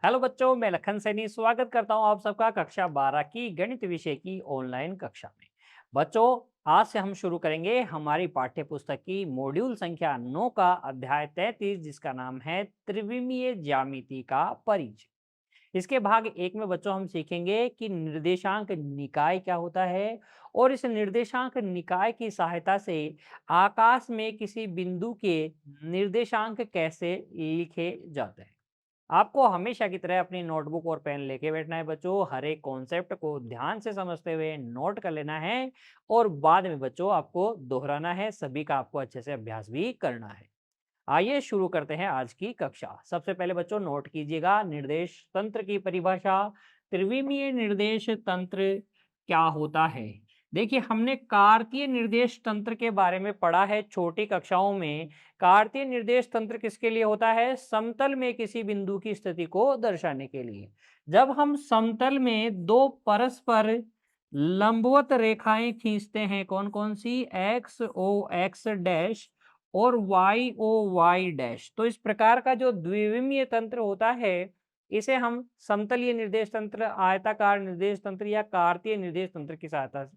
Hello बच्चों, मैं लखन सैनी स्वागत करता हूं आप सबका कक्षा 12 की गणित विषय की ऑनलाइन कक्षा में। बच्चों, आज से हम शुरू करेंगे हमारी पाठ्य पुस्तक की मॉड्यूल संख्या 9 का अध्याय 33, जिसका नाम है त्रिविमीय ज्यामिति का परिचय। इसके भाग एक में बच्चों हम सीखेंगे कि निर्देशांक निकाय क्या होता है और इस निर्देशांक निकाय की सहायता से आकाश में किसी बिंदु के निर्देशांक कैसे लिखे जाते हैं। आपको हमेशा की तरह अपनी नोटबुक और पेन लेके बैठना है बच्चों। हर एक कॉन्सेप्ट को ध्यान से समझते हुए नोट कर लेना है और बाद में बच्चों आपको दोहराना है। सभी का आपको अच्छे से अभ्यास भी करना है। आइए शुरू करते हैं आज की कक्षा। सबसे पहले बच्चों नोट कीजिएगा निर्देश तंत्र की परिभाषा। त्रिविमीय निर्देश तंत्र क्या होता है? देखिए, हमने कार्तीय निर्देश तंत्र के बारे में पढ़ा है छोटी कक्षाओं में। कार्तीय निर्देश तंत्र किसके लिए होता है? समतल में किसी बिंदु की स्थिति को दर्शाने के लिए। जब हम समतल में दो परस्पर लंबवत रेखाएं खींचते हैं, कौन कौन सी? एक्स ओ एक्स डैश और वाई ओ वाई डैश, तो इस प्रकार का जो द्विविमीय तंत्र होता है, इसे हम समतलीय निर्देश तंत्र, आयताकार निर्देश तंत्र या कार्तीय निर्देश तंत्र की सहायता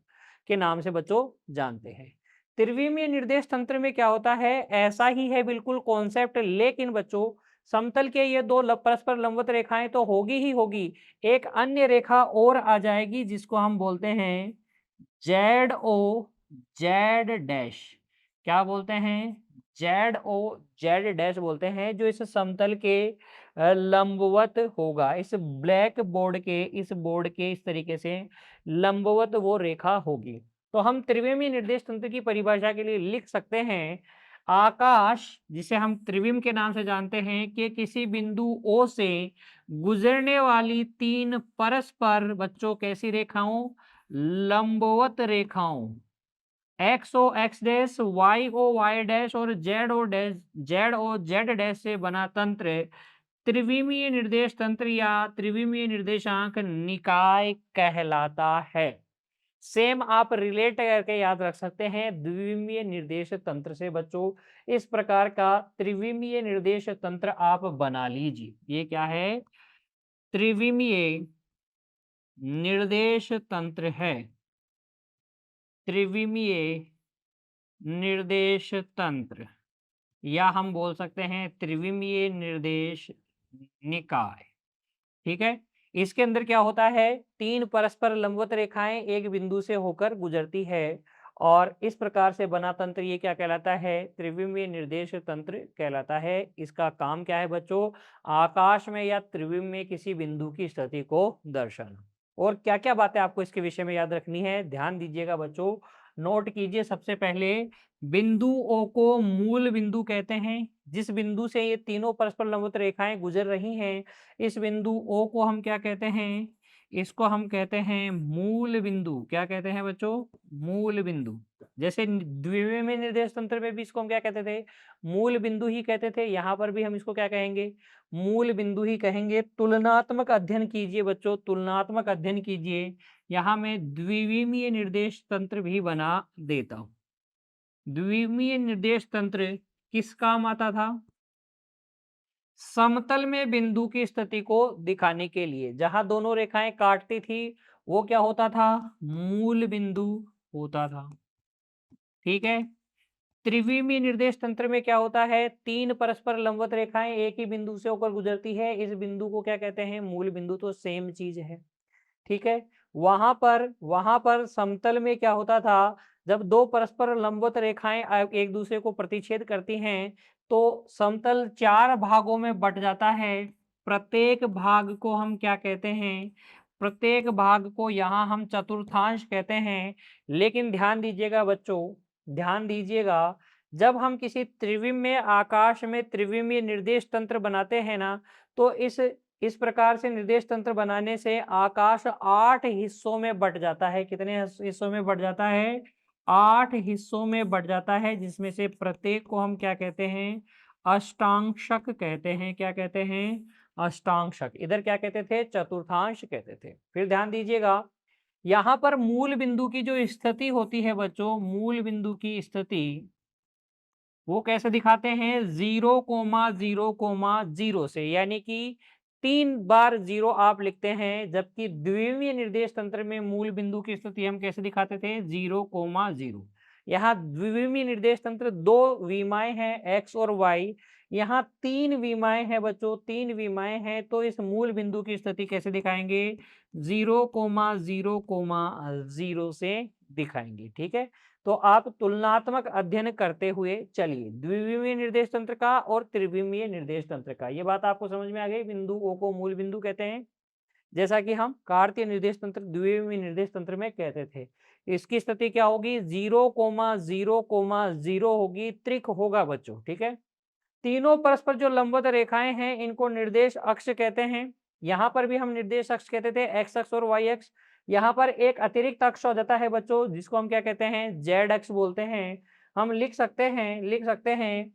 के नाम से बच्चों जानते हैं। त्रिविमीय निर्देश तंत्र में क्या होता है? ऐसा ही है बिल्कुल कॉन्सेप्ट, लेकिन बच्चों समतल के ये दो परस्पर लंबवत रेखाएं तो होगी ही होगी, एक अन्य रेखा और आ जाएगी जिसको हम बोलते हैं जेड ओ जेड डैश। क्या बोलते हैं? जेड ओ जेड डैश बोलते हैं, जो इस समतल के लंबवत होगा। इस ब्लैक बोर्ड के, इस बोर्ड के इस तरीके से लंबवत वो रेखा होगी। तो हम त्रिविमीय निर्देश तंत्र की परिभाषा के लिए लिख सकते हैं आकाश, जिसे हम त्रिविम के नाम से जानते हैं, कि किसी बिंदु ओ से गुजरने वाली तीन परस्पर बच्चों कैसी रेखाओं? लंबवत रेखाओं, X O X dash, Y O Y dash और जेड ओ जेड डैश से बना तंत्र त्रिविमीय निर्देश तंत्र या त्रिविमीय निर्देशांक निकाय कहलाता है। सेम आप रिलेट करके याद रख सकते हैं द्विविमीय निर्देश तंत्र से बच्चों। इस प्रकार का त्रिविमीय निर्देश तंत्र आप बना लीजिए। ये क्या है? त्रिविमीय निर्देश तंत्र है। त्रिविमीय निर्देश तंत्र, या हम बोल सकते हैं त्रिविमीय निर्देश निकाय। ठीक है। इसके अंदर क्या होता है? तीन परस्पर लंबवत रेखाएं एक बिंदु से होकर गुजरती है और इस प्रकार से बना तंत्र ये क्या कहलाता है? त्रिविमीय निर्देश तंत्र कहलाता है। इसका काम क्या है बच्चों? आकाश में या त्रिविम में किसी बिंदु की स्थिति को दर्शाना। और क्या क्या बातें आपको इसके विषय में याद रखनी है, ध्यान दीजिएगा बच्चों। नोट कीजिए। सबसे पहले बिंदु ओ को मूल बिंदु कहते हैं। जिस बिंदु से ये तीनों परस्पर लंबवत रेखाएं गुजर रही हैं, इस बिंदु ओ को हम क्या कहते हैं? इसको हम कहते हैं मूल बिंदु। क्या कहते हैं बच्चों? मूल बिंदु। जैसे द्विविमीय निर्देश तंत्र में भी इसको हम क्या कहते थे? मूल बिंदु ही कहते थे। यहाँ पर भी हम इसको क्या कहेंगे? मूल बिंदु ही कहेंगे। तुलनात्मक अध्ययन कीजिए बच्चों, तुलनात्मक अध्ययन कीजिए। यहाँ मैं द्विविमीय निर्देश तंत्र भी बना देता हूँ। द्विविमीय निर्देश तंत्र किस काम आता था? समतल में बिंदु की स्थिति को दिखाने के लिए। जहां दोनों रेखाएं काटती थी वो क्या होता था? मूल बिंदु होता था। ठीक है। त्रिविमीय निर्देश तंत्र में क्या होता है? तीन परस्पर लंबवत रेखाएं एक ही बिंदु से होकर गुजरती है। इस बिंदु को क्या कहते हैं? मूल बिंदु। तो सेम चीज है। ठीक है। वहां पर समतल में क्या होता था? जब दो परस्पर लंबवत रेखाएं एक दूसरे को प्रतिच्छेद करती हैं, तो समतल चार भागों में बट जाता है। प्रत्येक भाग को हम क्या कहते हैं? प्रत्येक भाग को यहाँ हम चतुर्थांश कहते हैं। लेकिन ध्यान दीजिएगा बच्चों, ध्यान दीजिएगा, जब हम किसी त्रिविम में, आकाश में त्रिविमीय निर्देश तंत्र बनाते हैं ना, तो इस प्रकार से निर्देश तंत्र बनाने से आकाश 8 हिस्सों में बट जाता है। कितने हिस्सों में बट जाता है? 8 हिस्सों में बट जाता है, जिसमें से प्रत्येक को हम क्या कहते हैं? अष्टांशक कहते हैं। क्या कहते हैं? अष्टांशक। इधर क्या कहते थे? चतुर्थांश कहते थे। फिर ध्यान दीजिएगा, यहाँ पर मूल बिंदु की जो स्थिति होती है बच्चों, मूल बिंदु की स्थिति वो कैसे दिखाते हैं? 0,0,0 से, यानी कि 3 बार 0 आप लिखते हैं, जबकि द्विविमीय निर्देश तंत्र में मूल बिंदु की स्थिति हम कैसे दिखाते थे? 0,0। यहाँ द्विविमीय निर्देश तंत्र 2 विमाएँ हैं x और y, यहाँ 3 विमाएँ हैं बच्चों, 3 विमाएँ हैं, तो इस मूल बिंदु की स्थिति कैसे दिखाएँगे? 0,0,0 से दिखाएँगे, ठीक है? तो आप तुलनात्मक अध्ययन करते हुए चलिए, द्विविमीय निर्देश तंत्र का और त्रिविमीय निर्देश तंत्र का। ये बात आपको समझ में आ गई? बिंदु O को मूल बिंदु कहते हैं, जैसा कि हम कार्तीय निर्देश तंत्र द्विविमीय निर्देश तंत्र में कहते थे। इसकी स्थिति क्या होगी? 0,0,0 होगी, त्रिक होगा बच्चों, ठीक है? तीनों परस्पर जो लंबवत रेखाएं हैं, इनको निर्देश अक्ष कहते हैं। यहाँ पर भी हम निर्देश अक्ष कहते थे, एक्स अक्ष और वाई अक्ष। यहाँ पर एक अतिरिक्त अक्ष हो जाता है बच्चों, जिसको हम क्या कहते हैं? जेड अक्ष बोलते हैं। हम लिख सकते हैं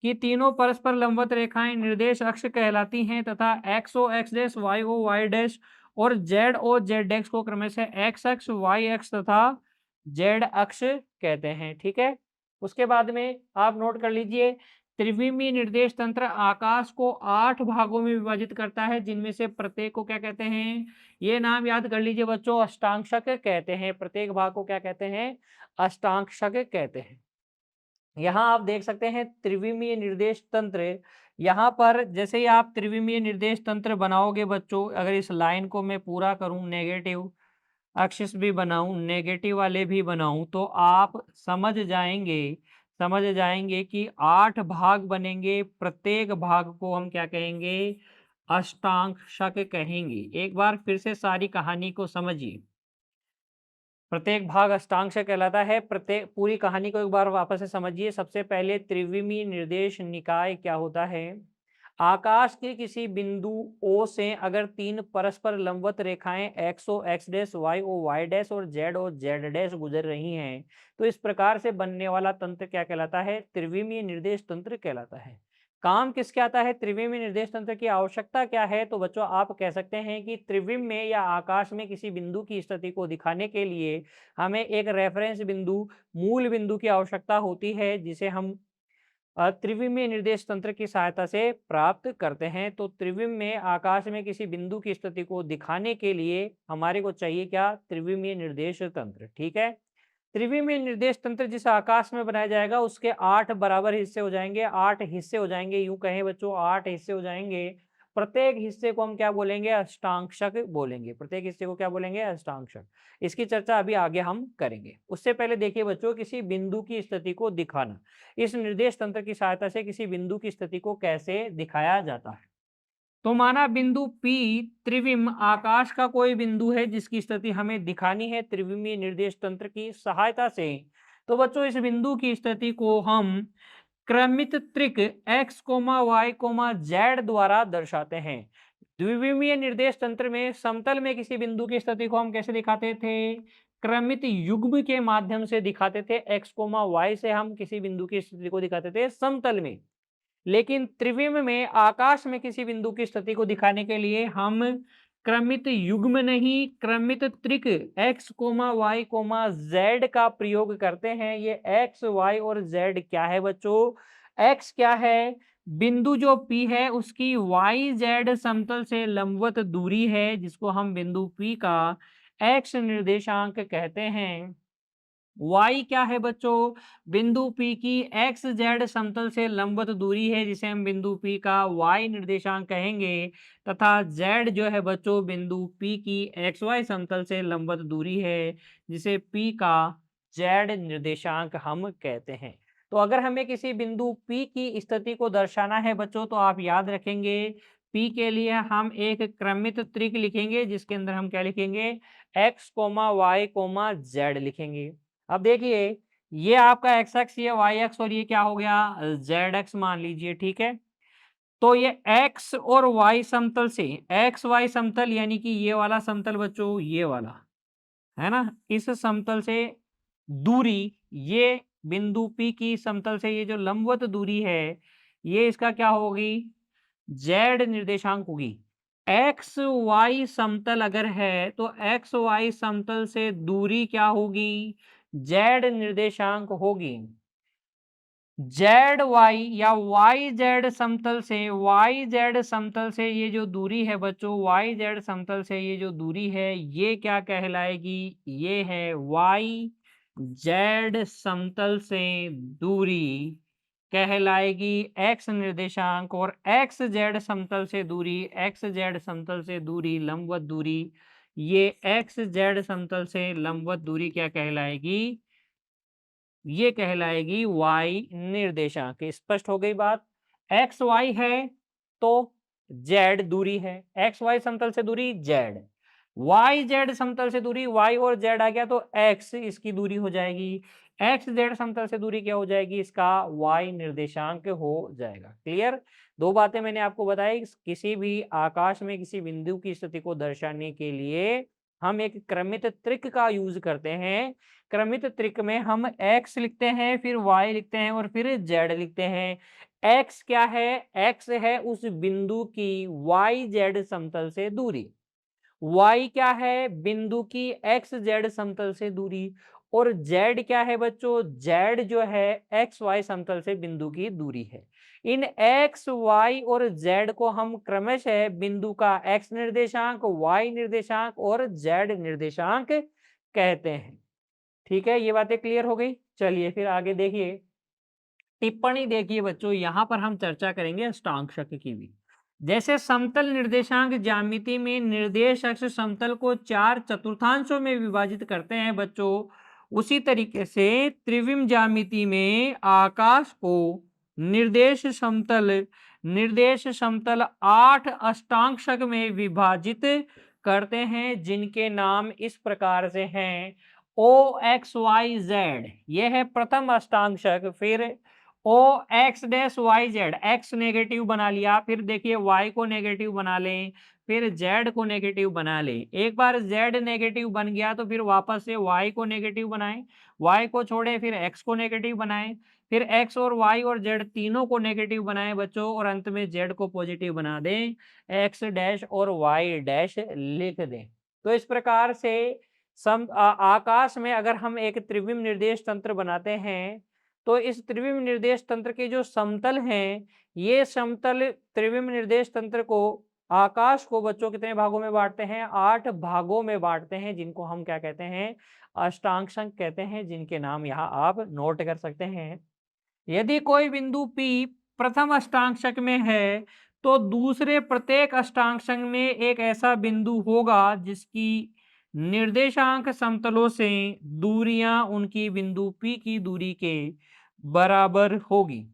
कि तीनों परस्पर लंबवत रेखाएं निर्देश अक्ष कहलाती हैं तथा X O X dash, Y O Y dash और जेड ओ जेड डैश को क्रमशः एक्स अक्ष, वाई अक्ष तथा जेड अक्ष कहते हैं, ठीक है? उसके बाद में आप नोट कर लीजिए, त्रिविमीय निर्देश तंत्र आकाश को 8 भागों में विभाजित करता है, जिनमें से प्रत्येक को क्या कहते हैं? ये नाम याद कर लीजिए बच्चों, अष्टांशक कहते हैं। प्रत्येक भाग को क्या कहते हैं? अष्टांशक कहते हैं। यहाँ आप देख सकते हैं त्रिविमीय निर्देश तंत्र। यहाँ पर जैसे ही आप त्रिविमीय निर्देश तंत्र बनाओगे बच्चों, अगर इस लाइन को मैं पूरा करूँ, नेगेटिव एक्सिस भी बनाऊं, नेगेटिव वाले भी बनाऊं, तो आप समझ जाएंगे कि 8 भाग बनेंगे। प्रत्येक भाग को हम क्या कहेंगे? अष्टांशक कहेंगे। एक बार फिर से सारी कहानी को समझिए। प्रत्येक भाग अष्टांश कहलाता है। प्रत्येक पूरी कहानी को एक बार वापस से समझिए। सबसे पहले त्रिविमीय निर्देश निकाय क्या होता है? आकाश के किसी बिंदु O से अगर 3 परस्पर लंबवत रेखाएं X O X dash, Y O Y dash और जेड ओ जेड डैश गुजर रही हैं, तो इस प्रकार से बनने वाला तंत्र क्या कहलाता है? त्रिविमीय निर्देश तंत्र कहलाता है। काम किसके आता है? त्रिविमीय निर्देश तंत्र की आवश्यकता क्या है? तो बच्चों आप कह सकते हैं कि त्रिविम में या आकाश में किसी बिंदु की स्थिति को दिखाने के लिए हमें एक रेफरेंस बिंदु, मूल बिंदु की आवश्यकता होती है, जिसे हम त्रिविमीय निर्देश तंत्र की सहायता से प्राप्त करते हैं। तो त्रिविम में आकाश में किसी बिंदु की स्थिति को दिखाने के लिए हमारे को चाहिए क्या? त्रिविमीय निर्देश तंत्र, ठीक है? त्रिविमीय निर्देश तंत्र जिस आकाश में बनाया जाएगा, उसके 8 बराबर हिस्से हो जाएंगे। 8 हिस्से हो जाएंगे, यूं कहें बच्चों, 8 हिस्से हो जाएंगे। प्रत्येक हिस्से को हम क्या बोलेंगे? अष्टांशक बोलेंगे। प्रत्येक हिस्से को क्या बोलेंगे? अष्टांशक। इसकी चर्चा अभी आगे हम करेंगे। उससे पहले देखिए बच्चों, किसी बिंदु की स्थिति को दिखाना, इस निर्देश तंत्र की सहायता से किसी बिंदु की स्थिति को कैसे दिखाया जाता है? तो माना बिंदु P त्रिविम आकाश का कोई बिंदु है, जिसकी स्थिति हमें दिखानी है त्रिविमीय निर्देश तंत्र की सहायता से। तो बच्चों इस बिंदु की स्थिति को हम क्रमित त्रिक x, y, z द्वारा दर्शाते हैं। द्विविमीय निर्देश तंत्र में समतल में किसी बिंदु की स्थिति को हम कैसे दिखाते थे? क्रमित युग्म के माध्यम से दिखाते थे। x, y से हम किसी बिंदु की स्थिति को दिखाते थे समतल में। लेकिन त्रिविम में आकाश में किसी बिंदु की स्थिति को दिखाने के लिए हम क्रमित युग्म नहीं, क्रमित त्रिक x, y, z का प्रयोग करते हैं। ये x, y और z क्या है बच्चों? x क्या है? बिंदु जो P है उसकी y z समतल से लंबवत दूरी है, जिसको हम बिंदु P का x निर्देशांक कहते हैं। y क्या है बच्चों? बिंदु P की एक्स जेड समतल से लंबवत दूरी है, जिसे हम बिंदु P का y निर्देशांक कहेंगे, तथा z जो है बच्चों बिंदु P की एक्स वाई समतल से लंबवत दूरी है, जिसे P का z निर्देशांक हम कहते हैं। तो अगर हमें किसी बिंदु P की स्थिति को दर्शाना है बच्चों, तो आप याद रखेंगे P के लिए हम एक क्रमित त्रिक लिखेंगे, जिसके अंदर हम क्या लिखेंगे? x, y, z लिखेंगे। अब देखिए, ये आपका एक्स एक्स, ये वाई एक्स और ये क्या हो गया? जेड एक्स मान लीजिए, ठीक है? तो ये एक्स और वाई समतल से, एक्स वाई समतल यानी कि ये वाला समतल बच्चों, ये वाला है ना, इस समतल से दूरी, ये बिंदु P की समतल से ये जो लंबवत दूरी है, ये इसका क्या होगी? जेड निर्देशांक होगी। एक्स वाई समतल अगर है, तो एक्स वाई समतल से दूरी क्या होगी? जेड निर्देशांक होगी। जेड वाई या वाई जेड समतल से ये जो दूरी है बच्चों, वाई जेड समतल से ये जो दूरी है ये क्या कहलाएगी? ये है वाई जेड समतल से दूरी कहलाएगी एक्स निर्देशांक, और एक्स जेड समतल से दूरी लंबवत दूरी, ये एक्स जेड समतल से लंबवत दूरी क्या कहलाएगी? ये कहलाएगी वाई निर्देशांक। स्पष्ट हो गई बात? एक्स वाई है तो जेड दूरी है, एक्स वाई समतल से दूरी जेड, वाई जेड समतल से दूरी वाई और जेड आ गया तो एक्स इसकी दूरी हो जाएगी, एक्स जेड समतल से दूरी क्या हो जाएगी? इसका वाई निर्देशांक हो जाएगा। क्लियर? दो बातें मैंने आपको बताई। किसी भी आकाश में किसी बिंदु की स्थिति को दर्शाने के लिए हम एक क्रमित त्रिक का यूज करते हैं। क्रमित त्रिक में हम x लिखते हैं, फिर y लिखते हैं और फिर z लिखते हैं। x क्या है? x है उस बिंदु की y z समतल से दूरी। y क्या है? बिंदु की x z समतल से दूरी। और z क्या है बच्चों? z जो है x y समतल से बिंदु की दूरी है। इन x, y और z को हम क्रमशः बिंदु का x निर्देशांक, y निर्देशांक और z निर्देशांक कहते हैं। ठीक है, ये बातें क्लियर हो गई। चलिए फिर आगे देखिए, टिप्पणी देखिए बच्चों, यहाँ पर हम चर्चा करेंगे अष्टांशक की भी। जैसे समतल निर्देशांक ज्यामिति में निर्देश अक्ष समतल को 4 चतुर्थांशों में विभाजित करते हैं बच्चों, उसी तरीके से त्रिविम ज्यामिति में आकाश को निर्देश समतल 8 अष्टांशक में विभाजित करते हैं, जिनके नाम इस प्रकार से हैं। ओ एक्स वाई जेड ये है प्रथम अष्टांशक, फिर O X dash Y Z, X negative बना लिया, फिर देखिए वाई को नेगेटिव बना लें, फिर जेड को नेगेटिव बना लें। एक बार जेड नेगेटिव बन गया तो फिर वापस से वाई को नेगेटिव बनाएं, वाई को छोड़ें, फिर एक्स को नेगेटिव बनाएं, फिर एक्स और वाई और जेड तीनों को नेगेटिव बनाएं बच्चों, और अंत में जेड को पॉजिटिव बना दें, एक्स डैश और वाई डैश लिख दें। तो इस प्रकार से आकाश में अगर हम एक त्रिविम निर्देश तंत्र बनाते हैं तो इस त्रिविम निर्देश तंत्र के जो समतल हैं, ये समतल त्रिविम निर्देश तंत्र को आकाश को बच्चों कितने भागों में बांटते हैं? 8 भागों में बांटते हैं, जिनको हम क्या कहते हैं? अष्टांशक कहते हैं, जिनके नाम यहाँ आप नोट कर सकते हैं। यदि कोई बिंदु P प्रथम अष्टांशक में है तो दूसरे प्रत्येक अष्टांशक में एक ऐसा बिंदु होगा जिसकी निर्देशांक समतलों से दूरियां उनकी बिंदु P की दूरी के बराबर होगी।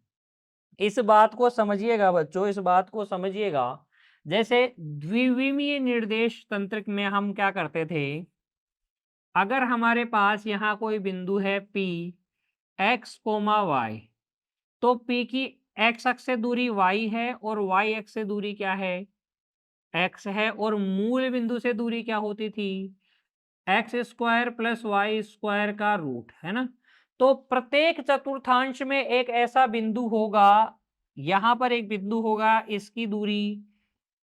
इस बात को समझिएगा बच्चों, इस बात को समझिएगा। जैसे द्विविमीय निर्देश तंत्र में हम क्या करते थे, अगर हमारे पास यहाँ कोई बिंदु है P x, y, तो P की x अक्ष से दूरी y है और y अक्ष से दूरी क्या है? x है, और मूल बिंदु से दूरी क्या होती थी? X square plus y square का रूट, है ना? तो प्रत्येक चतुर्थांश में एक ऐसा बिंदु होगा, यहां पर एक बिंदु होगा, इसकी दूरी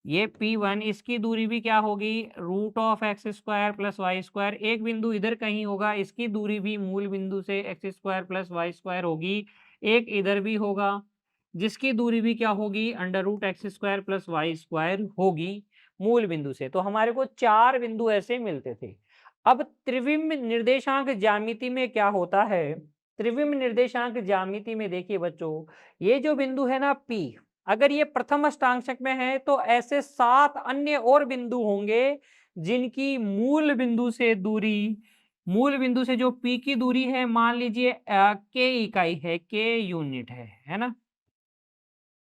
ये P1, इसकी दूरी भी क्या होगी? Root of x square plus y square. एक बिंदु इधर कहीं होगा, इसकी दूरी भी मूल बिंदु से x square plus y square होगी। एक इधर भी होगा, जिसकी दूरी भी क्या होगी? Under root x square plus y square होगी मूल बिंदु से। तो हमारे को 4 बिंदु ऐसे मिलते थे। अब त्रिविम निर्देशांक ज्यामिति में क्या होता है? त्रिविम निर्देशांक ज्यामिति में देखिए बच्चों, ये जो बिंदु है ना P, अगर ये प्रथम अष्टांशक में है तो ऐसे 7 अन्य और बिंदु होंगे जिनकी मूल बिंदु से जो P की दूरी है, मान लीजिए K इकाई है, K यूनिट है ना?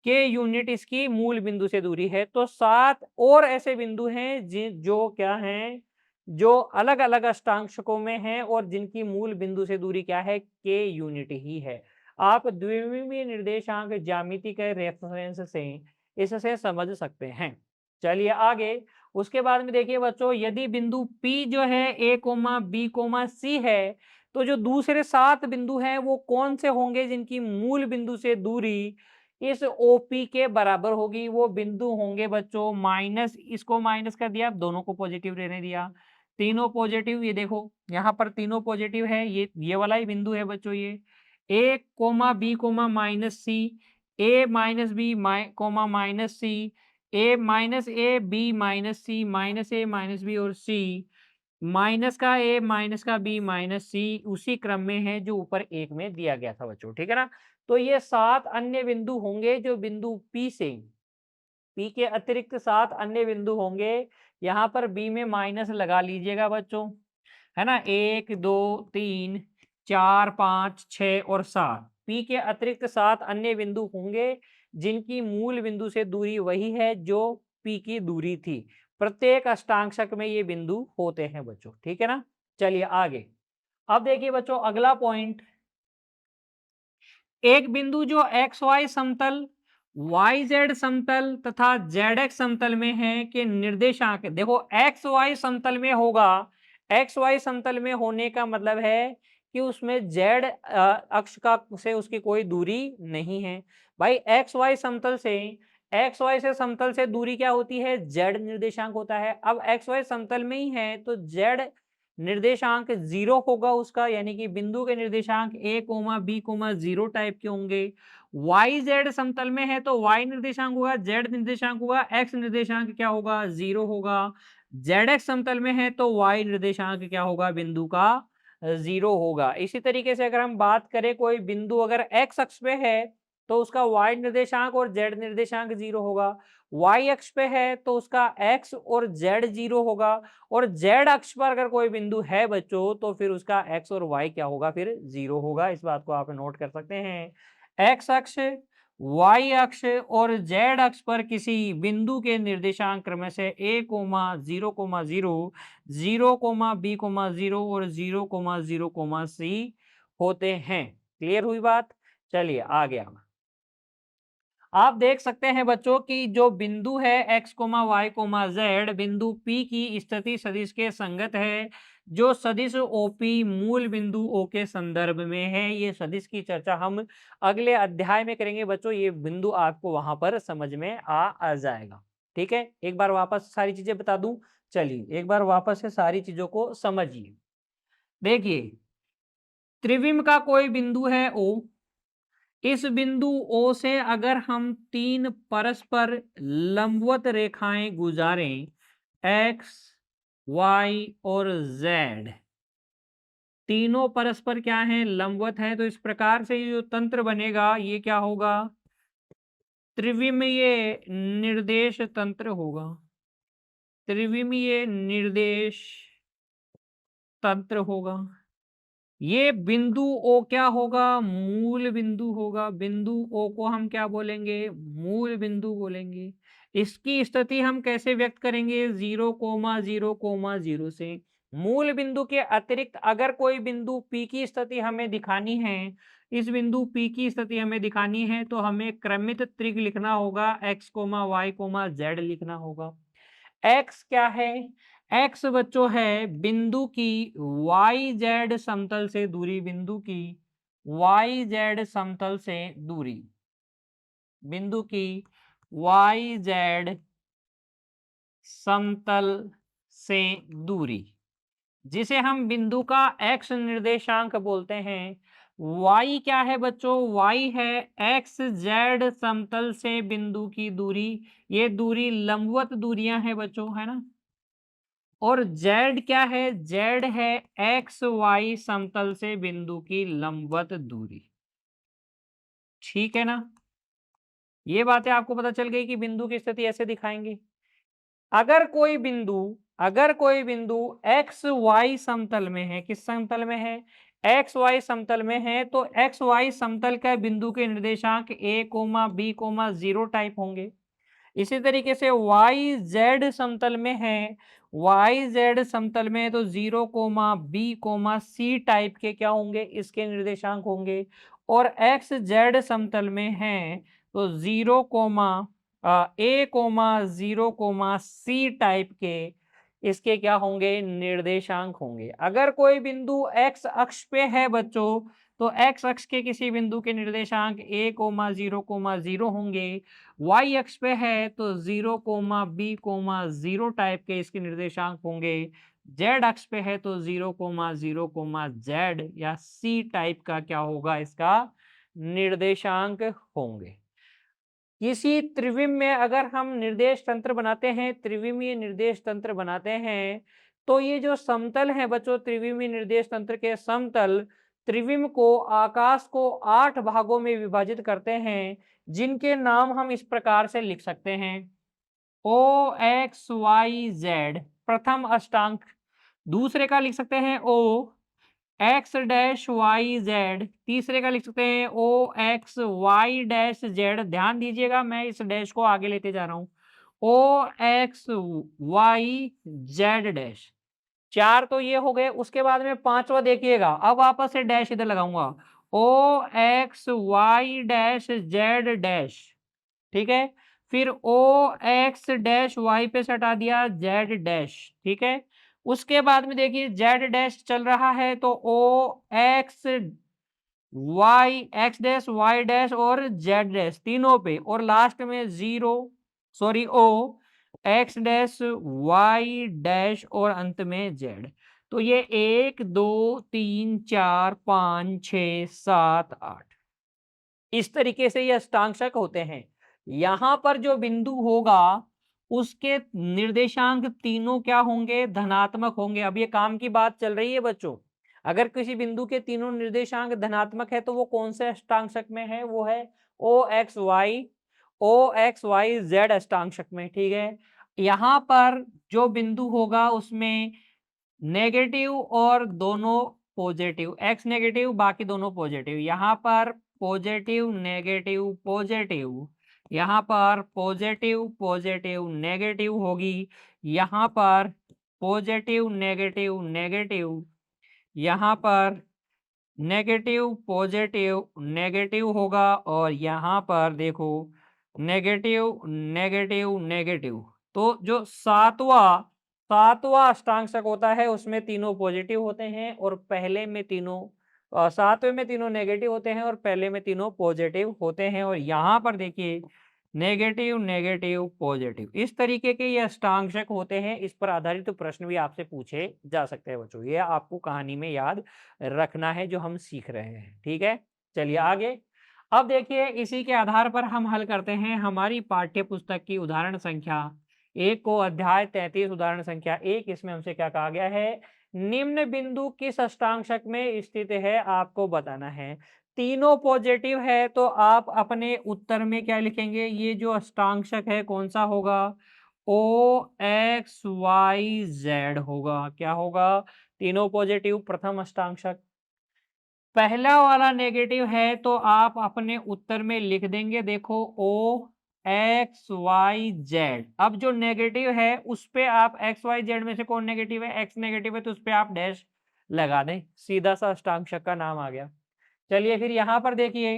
K यूनिट इसकी मूल बिंदु से दूरी है। तो 7 और ऐसे बिंदु हैं जो क्या हैं? जो अलग-अलग अष्टांशकों में हैं और जिनकी मूल बिंदु से दूरी क्या है? K यूनिट ही है। आप द्विविमीय निर्देशांक ज्यामिति के रेफरेंस से इससे समझ सकते हैं। चलिए आगे, उसके बाद में देखिए बच्चों, यदि बिंदु P जो है A, B, C है, तो जो दूसरे 7 बिंदु हैं वो कौन से होंगे जिनकी मूल बिंदु से दूरी इस OP के बराबर होगी? वो बिंदु होंगे बच्चों माइनस, इसको माइनस कर दिया, दोनों को पॉजिटिव रहने दिया, तीनों पॉजिटिव, ये देखो यहाँ पर तीनों पॉजिटिव है, ये वाला ही बिंदु है बच्चों, ये A comma B comma minus C, A minus B comma minus C, A B minus C, minus A minus B और सी, माइनस का ए माइनस का बी माइनस सी उसी क्रम में है जो ऊपर एक में दिया गया था बच्चों, ठीक है ना। तो ये 7 अन्य बिंदु होंगे जो बिंदु पी से, पी के अतिरिक्त 7 अन्य बिंदु होंगे। यहाँ पर बी में माइनस लगा लीजिएगा बच्चों, है ना। 1 2 3 4 5 6 और 7 पी के अतिरिक्त 7 अन्य बिंदु होंगे जिनकी मूल बिंदु से दूरी वही है जो पी की दूरी थी। प्रत्येक अष्टांशक में ये बिंदु होते हैं बच्चों, ठीक है ना। चलिए आगे। अब देखिए बच्चों अगला पॉइंट, एक बिंदु जो एक्स वाई समतल, वाई जेड समतल तथा जेड एक्स समतल में है के निर्देशांक, देखो एक्स वाई समतल में होगा, एक्स वाई समतल में होने का मतलब है कि उसमें जेड अक्ष का से उसकी कोई दूरी नहीं है। भाई एक्स वाई समतल से, एक्स वाई से समतल से दूरी क्या होती है, जेड निर्देशांक होता है। अब एक्स वाई समतल में ही है तो जेड निर्देशांक 0 होगा उसका, यानी कि बिंदु के निर्देशांक a comma B comma 0 type के होंगे। वाई जेड समतल में है तो y निर्देशांक होगा, z निर्देशांक होगा, x निर्देशांक क्या होगा, 0 होगा। जेड एक्स समतल में है तो y निर्देशांक क्या होगा, बिंदु का 0 होगा। इसी तरीके से अगर हम बात करें कोई बिंदु अगर x अक्ष पे है तो उसका y निर्देशांक और z निर्देशांक 0 होगा। y अक्ष पे है तो उसका x और z 0 होगा। और z अक्ष पर अगर कोई बिंदु है बच्चों तो फिर उसका x और y क्या होगा, फिर 0 होगा। इस बात को आप नोट कर सकते हैं। x अक्ष, y अक्ष और z अक्ष पर किसी बिंदु के निर्देशांक क्रम से a comma 0 comma 0, 0 comma b comma 0 और 0 कोमा 0 कोमा c होते हैं। क्लियर हुई बात। चलिए आगे हम आप देख सकते हैं बच्चों कि जो बिंदु है x comma y comma z बिंदु P की स्थिति सदिश के संगत है, जो सदिश OP मूल बिंदु O के संदर्भ में है। ये सदिश की चर्चा हम अगले अध्याय में करेंगे बच्चों, ये बिंदु आपको वहां पर समझ में आ जाएगा। ठीक है, एक बार वापस सारी चीजें बता दूं। चलिए एक बार वापस से सारी चीजों को समझिए। देखिए त्रिविम का कोई बिंदु है O, इस बिंदु O से अगर हम 3 परस्पर लंबवत रेखाएं गुजारें x, y और z, तीनों परस्पर क्या हैं, लंबवत हैं, तो इस प्रकार से ये जो तंत्र बनेगा ये क्या होगा, त्रिविमीय निर्देश तंत्र होगा। त्रिविमीय निर्देश तंत्र होगा। ये बिंदु O क्या होगा, मूल बिंदु होगा। बिंदु O को हम क्या बोलेंगे, मूल बिंदु बोलेंगे। इसकी स्थिति हम कैसे व्यक्त करेंगे, 0 कोमा 0 कोमा 0 से। मूल बिंदु के अतिरिक्त अगर कोई बिंदु P की स्थिति हमें दिखानी है, इस बिंदु P की स्थिति हमें दिखानी है तो हमें क्रमित त्रिक लिखना होगा, x comma y comma z लिखना होगा। x क्या है, x बच्चों है बिंदु की वाई जेड समतल से दूरी, बिंदु की वाई जेड समतल से दूरी, बिंदु की वाई जेड समतल से दूरी, जिसे हम बिंदु का x निर्देशांक बोलते हैं। y क्या है बच्चों, y है x जेड समतल से बिंदु की दूरी। ये दूरी लंबवत दूरियां हैं बच्चों, है ना। और z क्या है, z है एक्स वाई समतल से बिंदु की लंबवत दूरी। ठीक है ना, ये बातें आपको पता चल गई कि बिंदु की स्थिति ऐसे दिखाएंगे। अगर कोई बिंदु, अगर कोई बिंदु एक्स वाई समतल में है, किस समतल में है, एक्स वाई समतल में है, तो एक्स वाई समतल का बिंदु के निर्देशांक a comma B comma 0 type होंगे। इसी तरीके से वाई जेड समतल में है, वाई जेड समतल में है तो 0 comma B comma c type के क्या होंगे, इसके निर्देशांक होंगे। और एक्स जेड समतल में है तो 0 कोमा ए कोमा 0 कोमा सी टाइप के इसके क्या होंगे, निर्देशांक होंगे। अगर कोई बिंदु एक्स अक्ष पे है बच्चों तो एक्स अक्ष के किसी बिंदु के निर्देशांक a कोमा 0 होंगे। y अक्ष पे है तो 0 कोमा बी कोमा 0 टाइप के इसके निर्देशांक होंगे। जेड अक्ष पे है तो 0, 0, जेड या सी टाइप का क्या होगा, इसका निर्देशांक होंगे। किसी त्रिविम में अगर हम निर्देश तंत्र बनाते हैं, त्रिविमीय निर्देश तंत्र बनाते हैं, तो ये जो समतल है बच्चों, त्रिविमीय निर्देश तंत्र के समतल त्रिविम को, आकाश को 8 भागों में विभाजित करते हैं, जिनके नाम हम इस प्रकार से लिख सकते हैं। ओ एक्स वाई जेड प्रथम अष्टांक, दूसरे का लिख सकते हैं O X dash Y Z, तीसरे का लिख सकते हैं O X Y dash Z. ध्यान दीजिएगा, मैं इस डैश को आगे लेते जा रहा हूं। ओ एक्स वाई जेड डैश, 4 तो ये हो गए। उसके बाद में पांचवा देखिएगा, अब वापस से डैश इधर लगाऊंगा, O X Y dash Z dash, ठीक है। फिर ओ एक्स डैश वाई पे सटा दिया जेड डैश, ठीक है। उसके बाद में देखिए जेड डैश चल रहा है तो O X Y X dash Y dash और जेड डैश तीनों पे, और लास्ट में O X dash Y dash और अंत में जेड। तो ये 1 2 3 4 5 6 7 8 इस तरीके से ये अष्टांशक होते हैं। यहां पर जो बिंदु होगा उसके निर्देशांक तीनों क्या होंगे, धनात्मक होंगे। अब ये काम की बात चल रही है बच्चों, अगर किसी बिंदु के तीनों निर्देशांक धनात्मक है तो वो कौन से अष्टांशक में है, वो है ओ एक्स वाई जेड अष्टांशक में, ठीक है। यहां पर जो बिंदु होगा उसमें नेगेटिव और दोनों पॉजिटिव, एक्स नेगेटिव बाकी दोनों पॉजिटिव, यहाँ पर पॉजिटिव नेगेटिव पॉजिटिव, यहाँ पर पॉजिटिव पॉजिटिव नेगेटिव होगी, यहाँ पर पॉजिटिव नेगेटिव नेगेटिव, यहाँ पर नेगेटिव पॉजिटिव नेगेटिव होगा, और यहाँ पर देखो नेगेटिव नेगेटिव नेगेटिव। तो जो सातवां अष्टांशक होता है उसमें तीनों पॉजिटिव होते हैं और पहले में सातवें में तीनों नेगेटिव होते हैं और पहले में तीनों पॉजिटिव होते हैं। और यहाँ पर देखिए नेगेटिव नेगेटिव पॉजिटिव, इस तरीके के ये अष्टांशक होते हैं। इस पर आधारित तो प्रश्न भी आपसे पूछे जा सकते हैं बच्चों, ये आपको कहानी में याद रखना है जो हम सीख रहे हैं, ठीक है। चलिए आगे। अब देखिए इसी के आधार पर हम हल करते हैं हमारी पाठ्य पुस्तक की उदाहरण संख्या 1 को, अध्याय 33 उदाहरण संख्या 1। इसमें हमसे क्या कहा गया है, निम्न बिंदु किस अष्टांशक में स्थित है आपको बताना है। तीनों पॉजिटिव है तो आप अपने उत्तर में क्या लिखेंगे, ये जो अष्टांशक है कौन सा होगा, ओ एक्स वाई जेड होगा। क्या होगा, तीनों पॉजिटिव प्रथम अष्टांशक। पहला वाला नेगेटिव है तो आप अपने उत्तर में लिख देंगे, देखो ओ एक्स वाई जेड। अब जो नेगेटिव है उस पे आप एक्स वाई जेड में से कौन नेगेटिव है, एक्स नेगेटिव है तो उस पे आप डैश लगा दें, सीधा सा अष्टांशक का नाम आ गया। चलिए फिर यहाँ पर देखिए,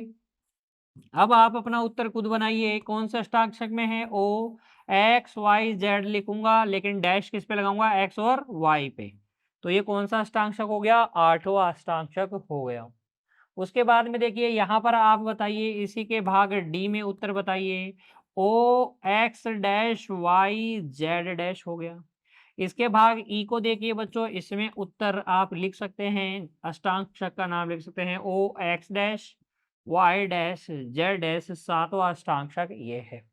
अब आप अपना उत्तर खुद बनाइए, कौन सा अष्टांशक में है, ओ एक्स वाई जेड लिखूंगा, लेकिन डैश किस पे लगाऊंगा, एक्स और वाई पे। तो ये कौन सा अष्टांशक हो गया, आठवां अष्टांशक हो गया। उसके बाद में देखिए यहाँ पर आप बताइए, इसी के भाग डी में उत्तर बताइए, O X dash Y Z dash हो गया। इसके भाग ई को देखिए बच्चों, इसमें उत्तर आप लिख सकते हैं, अष्टांशक का नाम लिख सकते हैं O X dash Y dash Z dash, सातवां अष्टांशक ये है।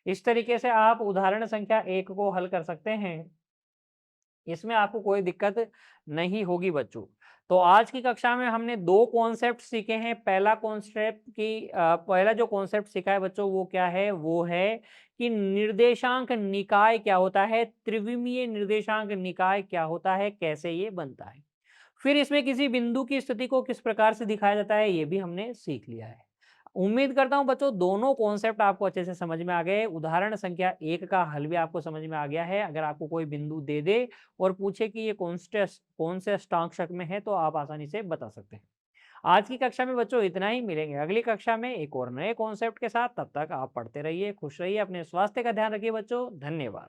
इस तरीके से आप उदाहरण संख्या 1 को हल कर सकते हैं, इसमें आपको कोई दिक्कत नहीं होगी बच्चों। तो आज की कक्षा में हमने 2 कॉन्सेप्ट सीखे हैं। पहला जो कॉन्सेप्ट सीखा है बच्चों वो क्या है, वो है कि निर्देशांक निकाय क्या होता है, त्रिविमीय निर्देशांक निकाय क्या होता है, कैसे ये बनता है। फिर इसमें किसी बिंदु की स्थिति को किस प्रकार से दिखाया जाता है, ये भी हमने सीख लिया है। उम्मीद करता हूं बच्चों दोनों कॉन्सेप्ट आपको अच्छे से समझ में आ गए। उदाहरण संख्या 1 का हल भी आपको समझ में आ गया है। अगर आपको कोई बिंदु दे दे और पूछे कि ये कौन से अष्टांशक में है तो आप आसानी से बता सकते हैं। आज की कक्षा में बच्चों इतना ही, मिलेंगे अगली कक्षा में एक और नए कॉन्सेप्ट के साथ। तब तक आप पढ़ते रहिए, खुश रहिए, अपने स्वास्थ्य का ध्यान रखिए बच्चों। धन्यवाद।